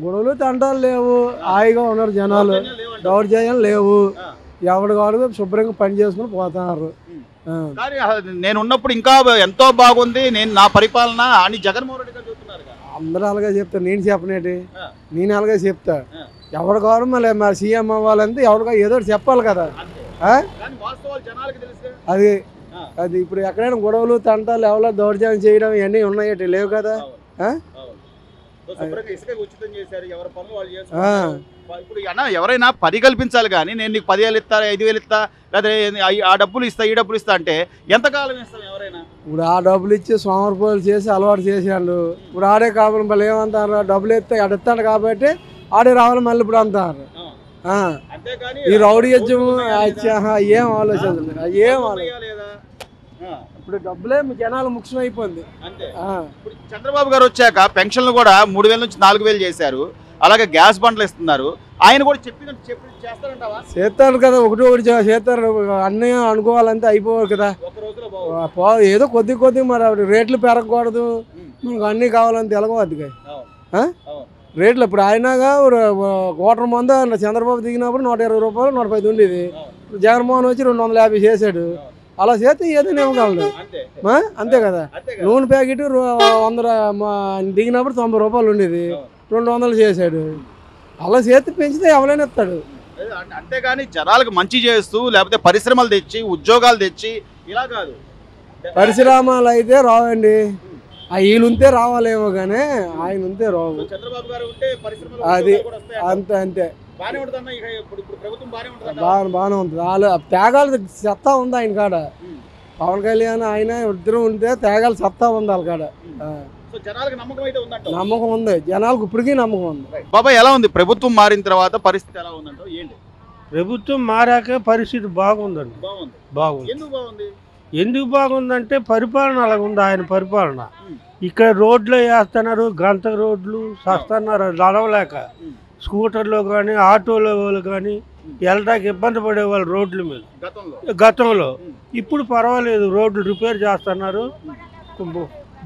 గొడవలు తంటాలు లేవు, హాయిగా ఉన్నారు జనాలు, దౌర్జన్యాలు లేవు, ఎవరి వాడు శుభ్రంగా పని చేసుకుని పోతున్నారు. కానీ నేను ఉన్నప్పుడు ఇంకా ఎంతో బాగుంది నా పరిపాలన అని జగన్మోహన్ రెడ్డి గారు చెప్తున్నారు. అందరూ అలాగే చెప్తారు, నేను చెప్పనేటి, నేను అలాగే చెప్తా. ఎవరి కావాలి మళ్ళీ మరి సీఎం అవ్వాలంటే ఎవరికో ఏదో చెప్పాలి కదా. అది అది ఇప్పుడు ఎక్కడైనా గొడవలు తంటాలు ఎవరో దౌర్జన్యం చేయడం ఇవన్నీ ఉన్నాయటి లేవు కదా. ఇప్పుడు ఎవరైనా 10 కల్పించాలి కానీ నేను నీకు 10,000 ఇస్తా, 5,000 ఇస్తా, లేదా ఆ డబ్బులు ఇస్తా, ఈ డబ్బులు ఇస్తా అంటే ఎంతకాలం ఇస్తాం ఎవరైనా? ఇప్పుడు ఆ డబ్బులు ఇచ్చి సోమరిపోలు చేసి అలవాటు చేసాడు. ఇప్పుడు ఆడే కావాలి మళ్ళీ ఏమంటారు, డబ్బులు ఇస్తే అడుగుతాడు కాబట్టి ఆడే రావాలి మళ్ళీ ఇప్పుడు అంటారు. ఈ రౌడీ ఏం ఆలోచన, ఏం ఇప్పుడు డబ్బులే జనాలు ముఖ్యం అయిపోయింది. చంద్రబాబు గారు వచ్చాక పెన్షన్లు కూడా 3,000 నుంచి 4,000 చేశారు. అలాగే గ్యాస్ బండ్లు ఇస్తున్నారు. ఆయన కూడా చేస్తారు కదా, ఒకటి చేస్తారు. అన్నీ అనుకోవాలంటే అయిపోవాలి కదా. ఏదో కొద్ది మరి రేట్లు పెరగకూడదు, మనకు అన్నీ కావాలని తెలగవద్దు రేట్లు. ఇప్పుడు ఆయనగా కోట్ల మంది చంద్రబాబు దిగినప్పుడు 120 రూపాయలు 110 ఉండేది. జగన్మోహన్ వచ్చి 250 చేశాడు. అలా చేస్తే ఏదైనా ఇవ్వగలడు అంతే కదా. నూనె ప్యాకెట్ 100 దిగినప్పుడు 90 రూపాయలు ఉండేది, 200 చేశాడు. అలా చేతి పెంచితే ఎవరైనా ఇస్తాడు. అంతేగాని జనాలకు మంచి చేస్తూ లేకపోతే పరిశ్రమలు తెచ్చి ఉద్యోగాలు తెచ్చి ఇలా కాదు. పరిశ్రమలు అయితే రావండి, వీళ్ళు ఉంటే రావాలేమో కానీ ఆయన ఉంటే రావు. అది అంతే బాగానే ఉంటుంది. వాళ్ళు తేగాలు సత్తా ఉంది ఆయన కాడ. పవన్ కళ్యాణ్ ఆయన ఇద్దరు ఉంటే తేగాలు సత్తా ఉంది వాళ్ళ కాడ. నమ్మకం ఉంది, జనాలకు ఇప్పటికీ నమ్మకం ఉంది. బాబాయ్ ఎలా ఉంది ప్రభుత్వం మారిన తర్వాత పరిస్థితి ఎలా ఉందంటే? ఏంటి ప్రభుత్వం మారాక పరిస్థితి బాగుందండి. బాగుంది. ఎందుకు బాగుందంటే పరిపాలన అలాగ ఉంది. ఆయన పరిపాలన ఇక్కడ రోడ్లు వేస్తున్నారు, గంట రోడ్లు చేస్తున్నారు నడవలేక. స్కూటర్లో కానీ ఆటోలో వాళ్ళు కానీ వెళ్ళడానికి ఇబ్బంది పడేవాళ్ళు రోడ్ల మీద గతంలో. ఇప్పుడు పర్వాలేదు, రోడ్లు రిపేర్ చేస్తున్నారు,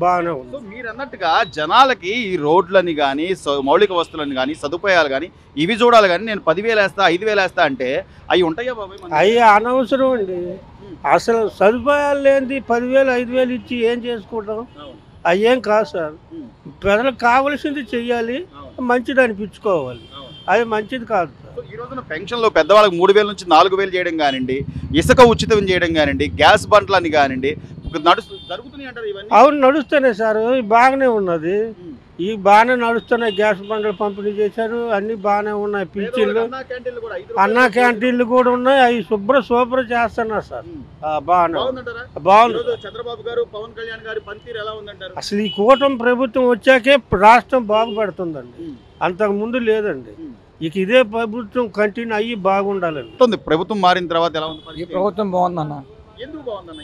బాగానే ఉంది. మీరు అన్నట్టుగా జనాలకి ఈ రోడ్లని కానీ మౌలిక వస్తువులని కానీ సదుపాయాలు కానీ ఇవి చూడాలి కానీ నేను 10,000 వేస్తా 5,000 వేస్తా అంటే అవి ఉంటాయా బాబాయ్? అవి అనవసరం అండి. అసలు సదుపాయాలు లేనిది 10,000 5,000 ఇచ్చి ఏం చేసుకుంటాం? అయ్యేం కాదు సార్. ప్రజలకు కావలసింది చెయ్యాలి, మంచిది అనిపించుకోవాలి, అది మంచిది కాదు. ఈ రోజున పెన్షన్లో పెద్దవాళ్ళకి 3,000 నుంచి 4,000 చేయడం కానివ్వండి, ఇసుక ఉచితం చేయడం కానివ్వండి, గ్యాస్ బండ్లని కానివ్వండి జరుగుతున్నాయి అంటారు. ఇవన్నీ అవును, నడుస్తున్నాయి సార్, బాగానే ఉన్నది. ఈ బాగానే నడుస్తున్నాయి. గ్యాస్ బండ్లు పంపిణీ చేశారు, అన్ని బాగానే ఉన్నాయి. పింఛన్లు, అన్నా క్యాంటీన్లు కూడా ఉన్నాయి. అవి సూపర్ చేస్తున్నారు సార్, బాగుంది. చంద్రబాబు గారు పవన్ కళ్యాణ్ గారి పనితీరు ఎలా ఉందంటారు? అసలు ఈ కూటమి ప్రభుత్వం వచ్చాకే రాష్ట్రం బాగుపడుతుందండి, అంతకు ముందు లేదండి. ఇక ఇదే ప్రభుత్వం కంటిన్యూ అయ్యి బాగుండాలండి. ప్రభుత్వం మారిన తర్వాత ఎలా ఉంది? ఈ ప్రభుత్వం బాగుందన్న. ఎందుకు బాగుందన్న?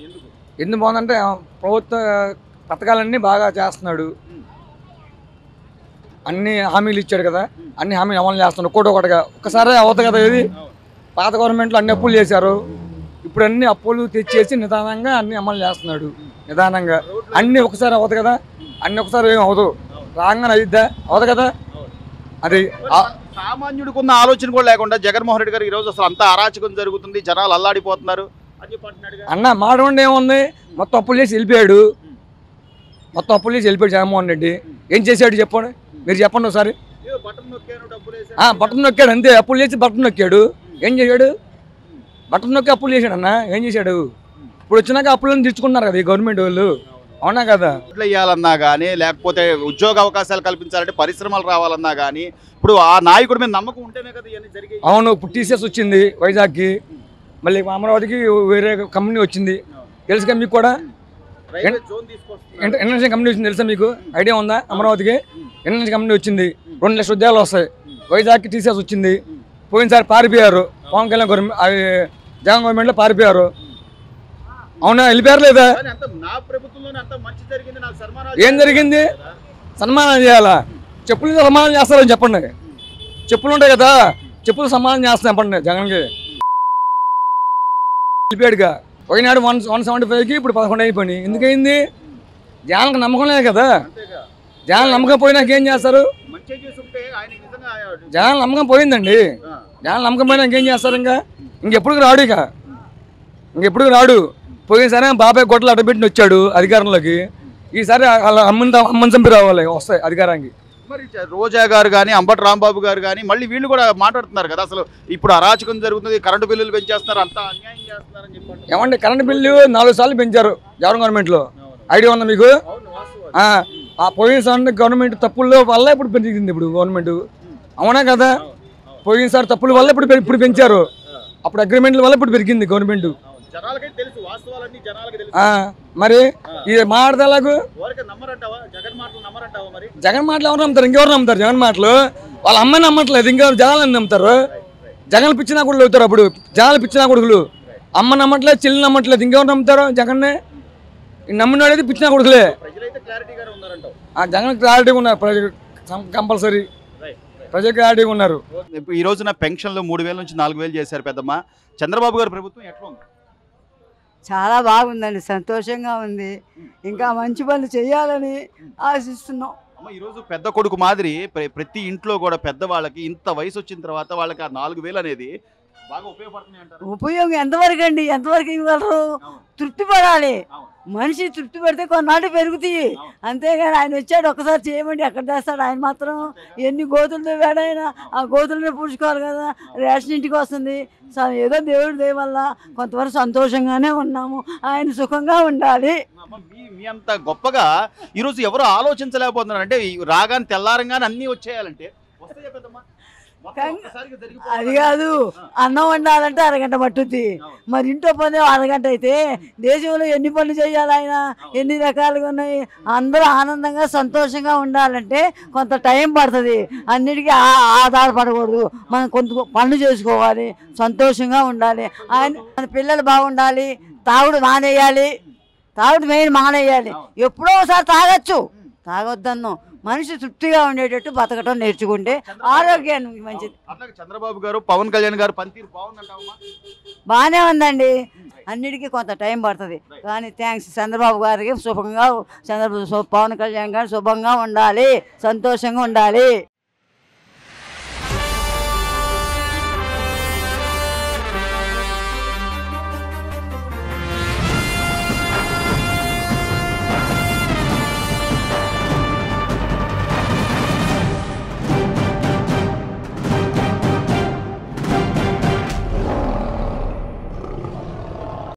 ఎందుకు బాగుందంటే ప్రభుత్వ పథకాలన్నీ బాగా చేస్తున్నాడు, అన్ని హామీలు ఇచ్చాడు కదా, అన్ని హామీలు అమలు చేస్తున్నాడు ఒకటిగా. ఒక్కసారి అవుతుంది కదా. ఇది పాత గవర్నమెంట్లో అన్ని అప్పులు చేశారు, ఇప్పుడు అన్ని అప్పులు తెచ్చేసి నిదానంగా అన్ని అమలు చేస్తున్నాడు. నిదానంగా అన్ని ఒకసారి అవుతుంది కదా, అన్ని ఒకసారి ఏం అవదు, రాగానే అయిద్దా అవుతుంది కదా. అది సామాన్యుడికి ఉన్న ఆలోచన కూడా లేకుండా జగన్మోహన్ రెడ్డి గారు ఈరోజు అసలు అంత అరాచకం జరుగుతుంది, జనాలు అల్లాడిపోతున్నారు అన్న. మాట ఉండి ఏముంది, మొత్తం అప్పులు చేసి వెళ్ళిపోయాడు. జగన్మోహన్ రెడ్డి ఏం చేశాడు చెప్పండి, మీరు చెప్పండి ఒకసారి. బటన్ నొక్కాడు అంతే, అప్పులు చేసి బటన్ నొక్కాడు. ఏం చేశాడు? బటన్ నొక్కి అప్పులు చేశాడు అన్న, ఏం చేశాడు? ఇప్పుడు వచ్చినాక అప్పులను తెచ్చుకున్నారు కదా ఈ గవర్నమెంట్ వాళ్ళు, అవునా కదా. ఇవ్వాలన్నా కానీ లేకపోతే ఉద్యోగ అవకాశాలు కల్పించాలంటే పరిశ్రమలు రావాలన్నా కానీ ఇప్పుడు ఆ నాయకుడి మీద నమ్మకం ఉంటేనే కదా ఇవన్నీ జరిగాయి. అవును, ఇప్పుడు టీసీఎస్ వచ్చింది వైజాగ్కి, మళ్ళీ అమరావతికి వేరే కంపెనీ వచ్చింది, తెలుసుగా మీకు కూడా. ఇంటర్నేషనల్ కంపెనీ వచ్చింది, తెలుసా మీకు? ఐడియా ఉందా? అమరావతికి ఇంటర్నేషనల్ కంపెనీ వచ్చింది, 2 లక్షల ఉద్యోగాలు వస్తాయి. వైజాగ్కి టీసీఎస్ వచ్చింది. పోయినసారి పారిపోయారు, పవన్ కళ్యాణ్ గవర్నమెంట్ జగన్ గవర్నమెంట్లో పారిపోయారు. అవునా, వెళ్ళిపోయారు లేదా? ఏం జరిగింది? సన్మానం చేయాలా? చెప్పులు సన్మానం చేస్తారని చెప్పండి. చెప్పులు ఉంటాయి కదా, చెప్పులు సన్మానం చేస్తాను చెప్పండి జగన్కి. వెళ్ళిపోయాడుగా, పోయినాడు 175కి, ఇప్పుడు 11 అయిపోయింది. ఎందుకయింది? జనాలకు నమ్మకం లేదు కదా. జనాలు నమ్మకం పోయినాక ఏం చేస్తారు? జనాల నమ్మకం పోయిందండి. జనాల నమ్మకం పోయినా ఇంకేం చేస్తారు? ఇంకెప్పుడు రాడు. ఇంకెప్పుడు రాడు. పోయినసారి బాబాయ్ గొడ్డలు అడ్డబెట్టిన వచ్చాడు అధికారంలోకి. ఈసారి అమ్మని చంపి రావాలి వస్తాయి అధికారానికి. మరి రోజా గారు కానీ అంబటి రాంబాబు గారు కానీ మళ్ళీ వీళ్ళు కూడా మాట్లాడుతున్నారు కదా, అసలు ఇప్పుడు అరాచకం జరుగుతుంది, కరెంటు బిల్లులు పెంచేస్తున్నారు, అంతా అన్యాయం చేస్తున్నారని చెప్పండి. ఏమండి కరెంటు బిల్లు 4 సార్లు పెంచారు జగన్ గవర్నమెంట్లో. ఐడియా ఉందా మీకు? ఆ పోయినసారి గవర్నమెంట్ తప్పుల వల్ల ఇప్పుడు పెరిగింది ఇప్పుడు గవర్నమెంట్. అవునా కదా? పోయినసారి తప్పుల వల్ల ఇప్పుడు పెంచారు. అప్పుడు అగ్రిమెంట్ల వల్ల ఇప్పుడు పెరిగింది గవర్నమెంట్. మరి ఇది మాట్లాడతాకు జగన్ మాటలు ఎవరు నమ్ముతారు? ఇంకెవరు నమ్ముతారు జగన్ మాటలు? వాళ్ళ అమ్మాయి నమ్మట్లేదు, ఇంకెవరు జనాలని నమ్ముతారు? జగన్ పిచ్చినా కొడుకులు అవుతారు. అప్పుడు జనాలు పిచ్చినా కొడుకులు. అమ్మ నమ్మట్లేదు, చెల్లి నమ్మట్లేదు, ఇంకెవరు నమ్ముతారు జగన్నే? నమ్మినాడైతే పిచ్చినా కొడుకులే. జగన్ క్లారిటీగా ఉన్నారు ప్రజలు, కంపల్సరీ ప్రజలు క్లారిటీగా ఉన్నారు. ఈ రోజున పెన్షన్లు 3,000 నుంచి 4,000 చేశారు పెద్దమ్మ. చంద్రబాబు గారు ప్రభుత్వం ఎట్లా ఉంది? చాలా బాగుందండి, సంతోషంగా ఉంది. ఇంకా మంచి పనులు చేయాలని ఆశిస్తున్నాం. ఈరోజు పెద్ద కొడుకు మాదిరి ప్రతి ఇంట్లో కూడా పెద్దవాళ్ళకి ఇంత వయసు వచ్చిన తర్వాత వాళ్ళకి ఆ 4,000 అనేది బాగా ఉపయోగపడుతుంది అంటారు. ఉపయోగం ఎంతవరకు అండి? ఎంతవరకు ఇవ్వగలరు? తృప్తి పడాలి. మనిషి తృప్తి పడితే కొన్నాళ్ళు పెరుగుతాయి. అంతేగాని ఆయన వచ్చాడు ఒక్కసారి చేయమండి ఎక్కడ చేస్తాడు? ఆయన మాత్రం ఎన్ని గోతులతో వేడైనా ఆ గోతులనే పూడ్చుకోవాలి కదా. రేషన్ ఇంటికి వస్తుంది. ఏదో దేవుడి దయ వల్ల కొంతవరకు సంతోషంగానే ఉన్నాము. ఆయన సుఖంగా ఉండాలి. మీ అంత గొప్పగా ఈరోజు ఎవరు ఆలోచించలేకపోతున్నారు అంటే రాగానే తెల్లారంగానే అన్నీ వచ్చేయాలంటే అది కాదు. అన్నం వండాలంటే అరగంట పట్టుద్ది. మరి ఇంట్లో పని అరగంట అయితే దేశంలో ఎన్ని పనులు చేయాలి? ఆయన ఎన్ని రకాలుగా ఉన్నాయి. అందరూ ఆనందంగా సంతోషంగా ఉండాలంటే కొంత టైం పడుతుంది. అన్నిటికీ ఆధారపడకూడదు. మనం కొంత పనులు చేసుకోవాలి, సంతోషంగా ఉండాలి. మన పిల్లలు బాగుండాలి. తాగుడు మానేయాలి. తాగుడు మెయిన్ మానేయాలి. ఎప్పుడో ఒకసారి తాగొచ్చు, తాగొద్దన్ను. మనిషి తృప్తిగా ఉండేటట్టు బతకటం నేర్చుకుంటే ఆరోగ్యానికి మంచిది. చంద్రబాబు గారు, పవన్ కళ్యాణ్ గారు పనితీరు బాగుందంటావా? బాగానే ఉందండి. అన్నిటికీ కొంత టైం పడుతుంది కానీ థ్యాంక్స్. చంద్రబాబు గారికి శుభంగా, పవన్ కళ్యాణ్ గారు శుభంగా ఉండాలి, సంతోషంగా ఉండాలి.